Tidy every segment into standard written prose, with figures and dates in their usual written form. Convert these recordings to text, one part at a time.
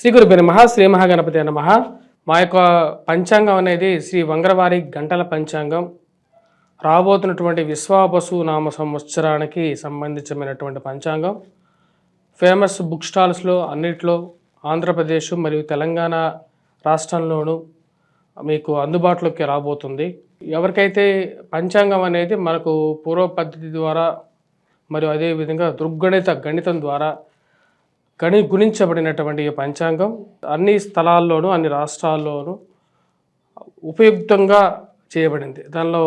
శ్రీ గురుభ్యో నమః. శ్రీ మహాగణపతి నమః. మా యొక్క పంచాంగం అనేది శ్రీ వంగరవారి గంటల పంచాంగం. రాబోతున్నటువంటి విశ్వావసు నామ సంవత్సరానికి సంబంధించినటువంటి పంచాంగం. ఫేమస్ బుక్ స్టాల్స్లో అన్నిట్లో ఆంధ్రప్రదేశ్ మరియు తెలంగాణ రాష్ట్రంలోనూ మీకు అందుబాటులోకి రాబోతుంది. ఎవరికైతే పంచాంగం అనేది మనకు పూర్వ పద్ధతి ద్వారా మరియు అదేవిధంగా గణితం ద్వారా గుణించబడినటువంటి ఈ పంచాంగం అన్ని స్థలాల్లోనూ అన్ని రాష్ట్రాల్లోనూ ఉపయుక్తంగా చేయబడింది. దానిలో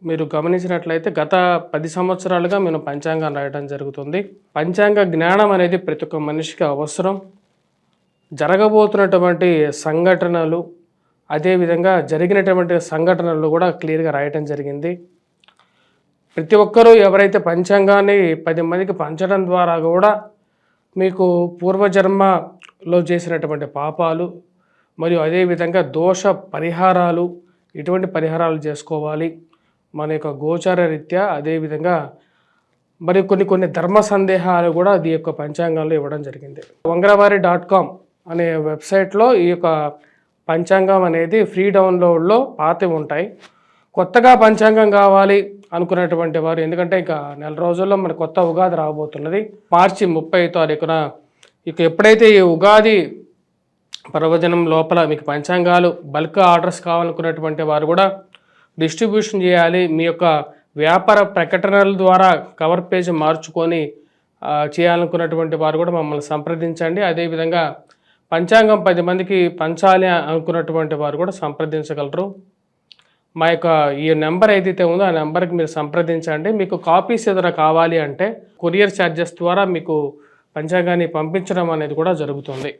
మీరు గమనించినట్లయితే గత 10 సంవత్సరాలుగా మేము పంచాంగం రాయడం జరుగుతుంది. పంచాంగ జ్ఞానం అనేది ప్రతి ఒక్క మనిషికి అవసరం. జరగబోతున్నటువంటి సంఘటనలు అదేవిధంగా జరిగినటువంటి సంఘటనలు కూడా క్లియర్గా రాయటం జరిగింది. ప్రతి ఒక్కరూ ఎవరైతే పంచాంగాన్ని 10 మందికి పంచడం ద్వారా కూడా మీకు పూర్వజన్మలో చేసినటువంటి పాపాలు మరియు అదేవిధంగా దోష పరిహారాలు ఇటువంటి పరిహారాలు చేసుకోవాలి మన యొక్క గోచార రీత్యా. అదేవిధంగా మరి కొన్ని ధర్మ సందేహాలు కూడా ఈ యొక్క పంచాంగంలో ఇవ్వడం జరిగింది. వంగరవారి.com అనే వెబ్సైట్లో ఈ యొక్క పంచాంగం అనేది ఫ్రీ డౌన్లోడ్లో పాతవి ఉంటాయి. కొత్తగా పంచాంగం కావాలి అనుకున్నటువంటి వారు, ఎందుకంటే ఇక నెల రోజుల్లో మన కొత్త ఉగాది రాబోతున్నది. మార్చి 30 తారీఖున ఇక ఎప్పుడైతే ఈ ఉగాది పర్వదినం లోపల మీకు పంచాంగాలు బల్క్ ఆర్డర్స్ కావాలనుకున్నటువంటి వారు కూడా డిస్ట్రిబ్యూషన్ చేయాలి. మీ యొక్క వ్యాపార ప్రకటనల ద్వారా కవర్ పేజ్ మార్చుకొని చేయాలనుకున్నటువంటి వారు కూడా మమ్మల్ని సంప్రదించండి. అదేవిధంగా పంచాంగం 10 మందికి పంచాలి అనుకున్నటువంటి వారు కూడా సంప్రదించగలరు. మా యొక్క ఈ నెంబర్ ఏదైతే ఉందో ఆ నెంబర్కి మీరు సంప్రదించండి. మీకు కాపీస్ ఏదైనా కావాలి అంటే కొరియర్ ఛార్జెస్ ద్వారా మీకు పంచాంగాన్ని పంపించడం అనేది కూడా జరుగుతుంది.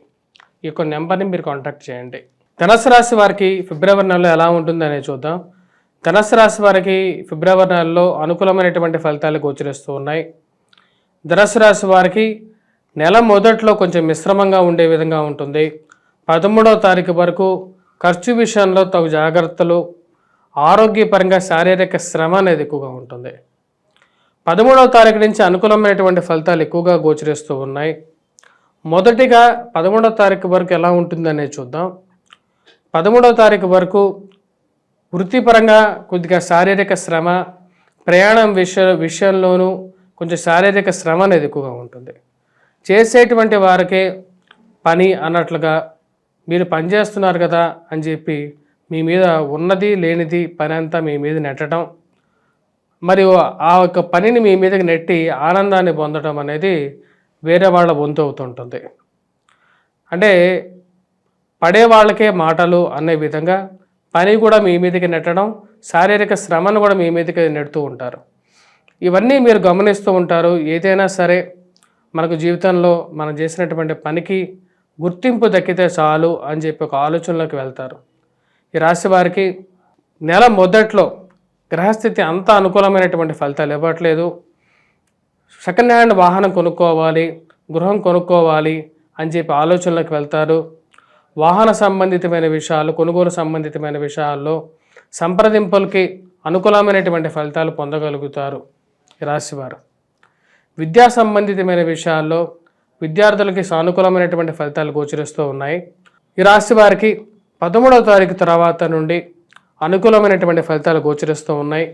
ఈ యొక్క నెంబర్ని మీరు కాంటాక్ట్ చేయండి. ధనుసు రాశి వారికి ఫిబ్రవరి నెలలో ఎలా ఉంటుంది అనేది చూద్దాం. ధనుసు రాశి వారికి ఫిబ్రవరి నెలలో అనుకూలమైనటువంటి ఫలితాలు గోచరిస్తూ ఉన్నాయి. ధనుసు రాశి వారికి నెల మొదట్లో కొంచెం మిశ్రమంగా ఉండే విధంగా ఉంటుంది. 13వ తారీఖు వరకు ఖర్చు విషయంలో తగు జాగ్రత్తలు, ఆరోగ్యపరంగా శారీరక శ్రమ అనేది ఎక్కువగా ఉంటుంది. 13వ తారీఖు నుంచి అనుకూలమైనటువంటి ఫలితాలు ఎక్కువగా గోచరిస్తూ ఉన్నాయి. మొదటిగా 13వ తారీఖు వరకు ఎలా ఉంటుందనేది చూద్దాం. 13వ తారీఖు వరకు వృత్తిపరంగా కొద్దిగా శారీరక శ్రమ, ప్రయాణం విషయంలోనూ కొంచెం శారీరక శ్రమ అనేది ఎక్కువగా ఉంటుంది. చేసేటువంటి వారికే పని అన్నట్లుగా మీరు పనిచేస్తున్నారు కదా అని చెప్పి మీ మీద ఉన్నది లేనిది పని అంతా మీ మీద నెట్టడం, మరియు ఆ యొక్క పనిని మీ మీదకి నెట్టి ఆనందాన్ని పొందడం అనేది వేరే వాళ్ళ వంతు అవుతుంటుంది. అంటే పడే వాళ్ళకే మాటలు అనే విధంగా పని కూడా మీ మీదకి నెట్టడం, శారీరక శ్రమను కూడా మీ మీదకి నెడుతూ ఉంటారు. ఇవన్నీ మీరు గమనిస్తూ ఉంటారు. ఏదైనా సరే మనకు జీవితంలో మనం చేసినటువంటి పనికి గుర్తింపు దక్కితే చాలు అని చెప్పి ఒక ఆలోచనలోకి వెళ్తారు. ఈ రాశి వారికి నెల మొదట్లో గ్రహస్థితి అంత అనుకూలమైనటువంటి ఫలితాలు ఇవ్వట్లేదు. సెకండ్ హ్యాండ్ వాహనం కొనుక్కోవాలి, గృహం కొనుక్కోవాలి అని చెప్పి ఆలోచనలోకి వెళ్తారు. వాహన సంబంధితమైన విషయాలు, కొనుగోలు సంబంధితమైన విషయాల్లో సంప్రదింపులకి అనుకూలమైనటువంటి ఫలితాలు పొందగలుగుతారు ఈ రాశివారు. విద్యా సంబంధితమైన విషయాల్లో విద్యార్థులకి సానుకూలమైనటువంటి ఫలితాలు గోచరిస్తూ ఉన్నాయి. ఈ రాశి వారికి 13వ తారీఖు తర్వాత నుండి అనుకూలమైనటువంటి ఫలితాలు గోచరిస్తూ ఉన్నాయి.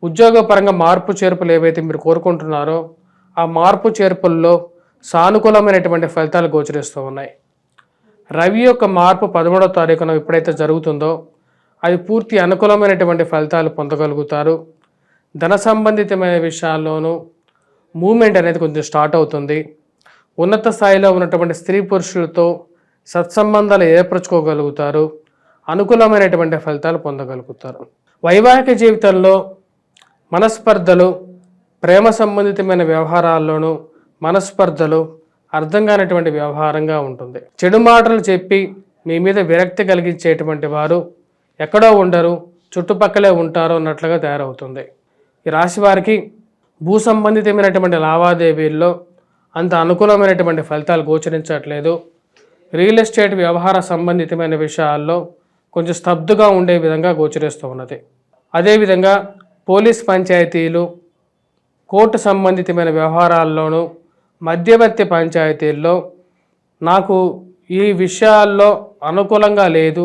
ఉద్యోగపరంగా మార్పు చేర్పులు ఏవైతే మీరు కోరుకుంటున్నారో ఆ మార్పు చేర్పుల్లో సానుకూలమైనటువంటి ఫలితాలు గోచరిస్తూ ఉన్నాయి. రవి యొక్క మార్పు 13వ తారీఖున ఎప్పుడైతే జరుగుతుందో అది పూర్తి అనుకూలమైనటువంటి ఫలితాలు పొందగలుగుతారు. ధన సంబంధితమైన విషయాల్లోనూ మూమెంట్ అనేది కొంచెం స్టార్ట్ అవుతుంది. ఉన్నత స్థాయిలో ఉన్నటువంటి స్త్రీ పురుషులతో సత్సంబంధాలు ఏర్పరచుకోగలుగుతారు. అనుకూలమైనటువంటి ఫలితాలు పొందగలుగుతారు. వైవాహిక జీవితంలో మనస్పర్ధలు, ప్రేమ సంబంధితమైన వ్యవహారాల్లోనూ మనస్పర్ధలు అర్థం కానిటువంటి వ్యవహారంగా ఉంటుంది. చెడు మాటలు చెప్పి మీ మీద విరక్తి కలిగించేటువంటి వారు ఎక్కడో ఉండరు, చుట్టుపక్కలే ఉంటారు అన్నట్లుగా తయారవుతుంది. ఈ రాశి వారికి భూ సంబంధితమైనటువంటి లావాదేవీల్లో అంత అనుకూలమైనటువంటి ఫలితాలు గోచరించట్లేదు. రియల్ ఎస్టేట్ వ్యవహార సంబంధితమైన విషయాల్లో కొంచెం స్తబ్దుగా ఉండే విధంగా గోచరిస్తూ ఉన్నది. అదేవిధంగా పోలీస్ పంచాయతీలు, కోర్టు సంబంధితమైన వ్యవహారాల్లోనూ మధ్యవర్తి పంచాయతీల్లో నాకు ఈ విషయాల్లో అనుకూలంగా లేదు,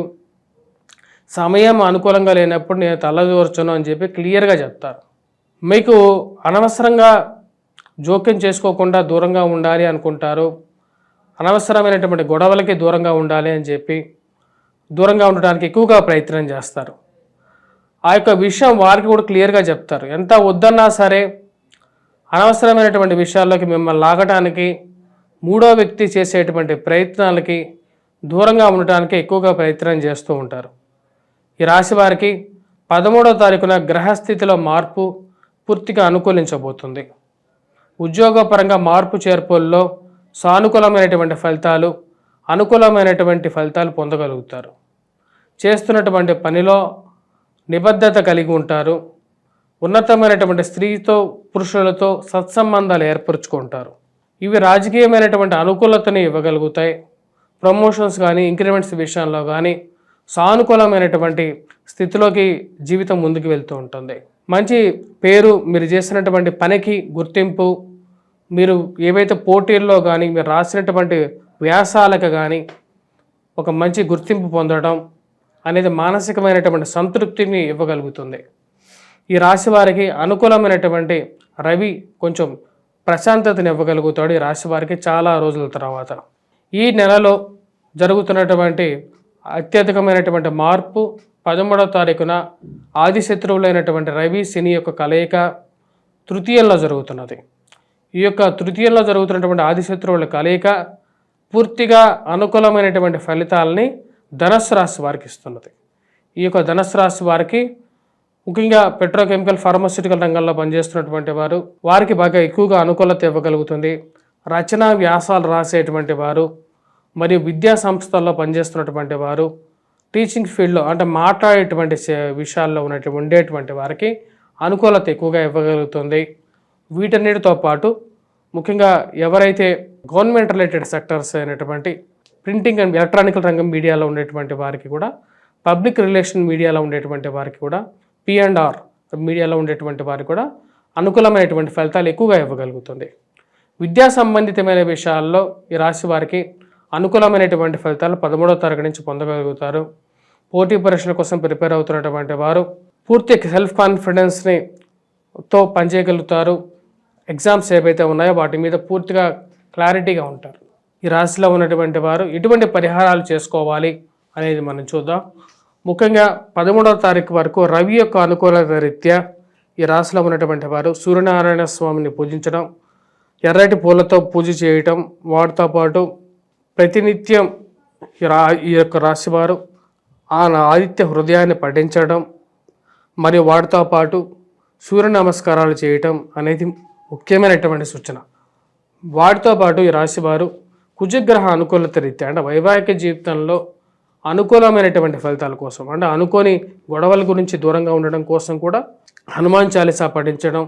సమయం అనుకూలంగా లేనప్పుడు నేను తలదూర్చను అని చెప్పి క్లియర్గా చెప్తారు. మీకు అనవసరంగా జోక్యం చేసుకోకుండా దూరంగా ఉండాలి అనుకుంటారు, అనవసరమైనటువంటి గొడవలకి దూరంగా ఉండాలి అని చెప్పి దూరంగా ఉండడానికి ఎక్కువగా ప్రయత్నం చేస్తారు. ఆ యొక్క విషయం వారికి కూడా క్లియర్గా చెప్తారు. ఎంత వద్దన్నా సరే అనవసరమైనటువంటి విషయాల్లోకి మిమ్మల్ని లాగడానికి, మూడో వ్యక్తి చేసేటువంటి ప్రయత్నాలకి దూరంగా ఉండటానికి ఎక్కువగా ప్రయత్నం చేస్తూ ఉంటారు. ఈ రాశి వారికి 13వ తారీఖున గ్రహస్థితిలో మార్పు పూర్తిగా అనుకూలించబోతుంది. ఉద్యోగపరంగా మార్పు చేర్పుల్లో సానుకూలమైనటువంటి ఫలితాలు, అనుకూలమైనటువంటి ఫలితాలు పొందగలుగుతారు. చేస్తున్నటువంటి పనిలో నిబద్ధత కలిగి ఉంటారు. ఉన్నతమైనటువంటి స్త్రీతో, పురుషులతో సత్సంబంధాలు ఏర్పరచుకుంటారు. ఇవి రాజకీయమైనటువంటి అనుకూలతని ఇవ్వగలుగుతాయి. ప్రమోషన్స్ కానీ, ఇంక్రిమెంట్స్ విషయంలో కానీ సానుకూలమైనటువంటి స్థితిలోకి జీవితం ముందుకు వెళ్తూ ఉంటుంది. మంచి పేరు, మీరు చేసినటువంటి పనికి గుర్తింపు, మీరు ఏవైతే పోటీల్లో కానీ, మీరు రాసినటువంటి వ్యాసాలకు కానీ ఒక మంచి గుర్తింపు పొందడం అనేది మానసికమైనటువంటి సంతృప్తిని ఇవ్వగలుగుతుంది. ఈ రాశి వారికి అనుకూలమైనటువంటి రవి కొంచెం ప్రశాంతతని ఇవ్వగలుగుతాడు ఈ రాశి వారికి చాలా రోజుల తర్వాత. ఈ నెలలో జరుగుతున్నటువంటి అత్యధికమైనటువంటి మార్పు 13వ తారీఖున ఆదిశత్రువులైనటువంటి రవి శని యొక్క కలయిక తృతీయంలో జరుగుతున్నది. ఈ యొక్క తృతీయంలో జరుగుతున్నటువంటి ఆదిశత్రువుల కలయిక పూర్తిగా అనుకూలమైనటువంటి ఫలితాలని ధనుస్సు రాశి వారికి ఇస్తున్నది. ఈ యొక్క ధనుస్సు రాశి వారికి ముఖ్యంగా పెట్రోకెమికల్, ఫార్మాస్యూటికల్ రంగంలో పనిచేస్తున్నటువంటి వారికి బాగా ఎక్కువగా అనుకూలత ఇవ్వగలుగుతుంది. రచనా వ్యాసాలు రాసేటువంటి వారు, మరియు విద్యా సంస్థల్లో పనిచేస్తున్నటువంటి వారు, టీచింగ్ ఫీల్డ్లో అంటే మాట్లాడేటువంటి విషయాల్లో ఉండేటువంటి వారికి అనుకూలత ఎక్కువగా ఇవ్వగలుగుతుంది. వీటన్నిటితో పాటు ముఖ్యంగా ఎవరైతే గవర్నమెంట్ రిలేటెడ్ సెక్టర్స్ అయినటువంటి ప్రింటింగ్ అండ్ ఎలక్ట్రానికల్ రంగం మీడియాలో ఉండేటువంటి వారికి కూడా, పబ్లిక్ రిలేషన్ మీడియాలో ఉండేటువంటి వారికి కూడా, P&R మీడియాలో ఉండేటువంటి వారికి కూడా అనుకూలమైనటువంటి ఫలితాలు ఎక్కువగా ఇవ్వగలుగుతుంది. విద్యా సంబంధితమైన విషయాల్లో ఈ రాశి వారికి అనుకూలమైనటువంటి ఫలితాలు 13వ తారీఖు నుంచి పొందగలుగుతారు. పోటీ పరీక్షల కోసం ప్రిపేర్ అవుతున్నటువంటి వారు పూర్తి సెల్ఫ్ కాన్ఫిడెన్స్ని తో పనిచేయగలుగుతారు. ఎగ్జామ్స్ ఏవైతే ఉన్నాయో వాటి మీద పూర్తిగా క్లారిటీగా ఉంటారు. ఈ రాశిలో ఉన్నటువంటి వారు ఎటువంటి పరిహారాలు చేసుకోవాలి అనేది మనం చూద్దాం. ముఖ్యంగా 13వ తారీఖు వరకు రవి యొక్క అనుకూలత రీత్యా ఈ రాశిలో ఉన్నటువంటి వారు సూర్యనారాయణ స్వామిని పూజించడం, ఎర్రటి పూలతో పూజ చేయటం, వాటితో పాటు ప్రతినిత్యం ఈ యొక్క రాశివారు ఆ ఆదిత్య హృదయాన్ని పఠించడం మరియు వాటితో పాటు సూర్య నమస్కారాలు చేయటం అనేది ముఖ్యమైనటువంటి సూచన. వాటితో పాటు ఈ రాశివారు కుజగ్రహ అనుకూలత రీత్యా అంటే వైవాహిక జీవితంలో అనుకూలమైనటువంటి ఫలితాల కోసం, అంటే అనుకోని గొడవల గురించి దూరంగా ఉండడం కోసం కూడా హనుమాన్ చాలీసా పఠించడం,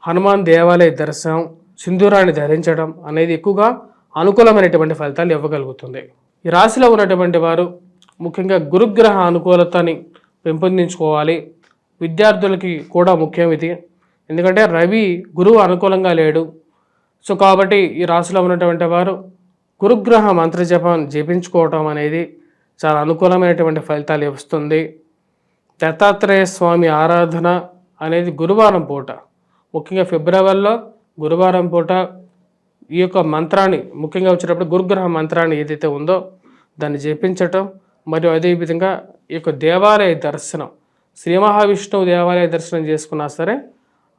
హనుమాన్ దేవాలయ దర్శనం, సింధూరాన్ని ధరించడం అనేది ఎక్కువగా అనుకూలమైనటువంటి ఫలితాలు ఇవ్వగలుగుతుంది. ఈ రాశిలో ఉన్నటువంటి వారు ముఖ్యంగా గురుగ్రహ అనుకూలతని పెంపొందించుకోవాలి. విద్యార్థులకి కూడా ముఖ్యం ఇది, ఎందుకంటే రవి గురువు అనుకూలంగా లేడు. సో కాబట్టి ఈ రాశిలో ఉన్నటువంటి వారు గురుగ్రహ మంత్రజపం జపించుకోవటం అనేది చాలా అనుకూలమైనటువంటి ఫలితాలు ఇస్తుంది. దత్తాత్రేయ స్వామి ఆరాధన అనేది గురువారం పూట, ముఖ్యంగా ఫిబ్రవరిలో గురువారం పూట ఈ యొక్క మంత్రాన్ని, ముఖ్యంగా వచ్చేటప్పుడు గురుగ్రహ మంత్రాన్ని ఏదైతే ఉందో దాన్ని జపించటం, మరియు అదేవిధంగా ఈ యొక్క దేవాలయ దర్శనం, శ్రీ మహావిష్ణువు దేవాలయ దర్శనం చేసుకున్నా సరే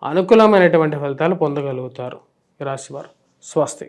అనుకూలమైనటువంటి ఫలితాలు పొందగలుగుతారు ఈ రాశివారు. స్వస్తి.